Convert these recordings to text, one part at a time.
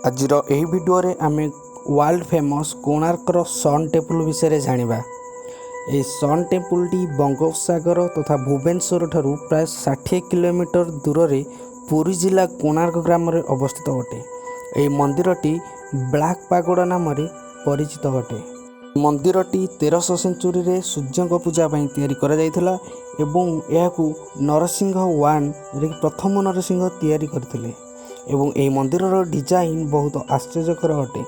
आजिर एही वीडियो रे आमे वर्ल्ड फेमस कोणार्कर सन टेम्पल विषय जानिबा। ए सन टेम्पल टी बंगोपसागर तथा भुवनेश्वर ठारू प्राय 60 किलोमीटर दूर रे पुरी जिला कोणार्क ग्राम रे अवस्थित अटे। ए मंदिरटी ब्लैक पागोड़ा नाम रे परिचित अटे। मंदिरटी 1300 सेंचुरी रे सूर्य पूजा पई तैयारी करा जायथिला एवं एहाकू नरसिंह वन रे प्रथम नरसिंह तैयारी करथिले एवं ए मंदिरर डिजाइन बहुत आश्चर्यकर अटे।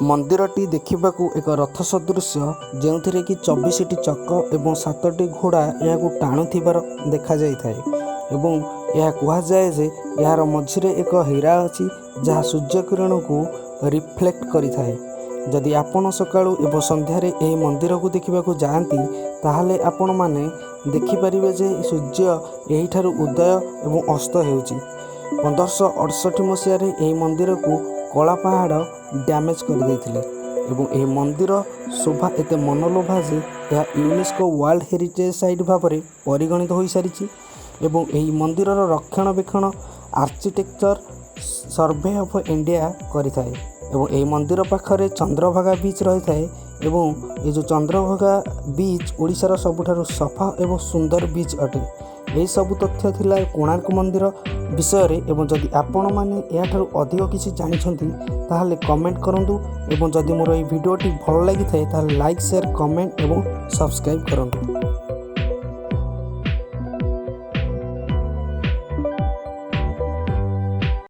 मंदिरटी देखिबाकू एक रथ सदृश जेउथिरे कि 24टी चक्र एवं 7टी घोड़ा एहाकू टाणुथिबार देखा जायथाय एवं यह कुहा जाय जे यार मझिरे एक हीरा अछि जहा सूर्य किरण को रिफ्लेक्ट करिथाय। जदि आपण सकाळू एवं संध्यारे एही मंदिर को देखिबाकू जाआंती ताहाले आपण माने देखि परिबे जे सूर्य एही ठारू उदय एवं अस्त हेउची। 1568 मसीह यह मंदिर को कला पहाड़ डैमेज कर देथिले एवं यह मंदिर शोभा एते मनलोभा जे यह यूनेस्को वर्ल्ड हेरिटेज साइट भाव में परिगणित हो सारी एवं यह मंदिर रक्षणाबेक्षण आर्किटेक्चर सर्वे ऑफ इंडिया करिथाए एवं यह मंदिर पाखरे चंद्रभागा बीच रही थाए एवं ये जो चंद्रभागा बीच ओडिशार सबुठारु सफा एवं सुंदर बीच अटे। यही सब तथ्य थिला कोणार्क मंदिर विषय रे एवं जदि आपण माने या ठारू अधिक किछि जानिछंती ताहाले कमेंट करंतु एवं जदि मोर ए वीडियोटी भल लागि थाए ताहाले लाइक शेयर कमेंट एवं सब्सक्राइब करंतु।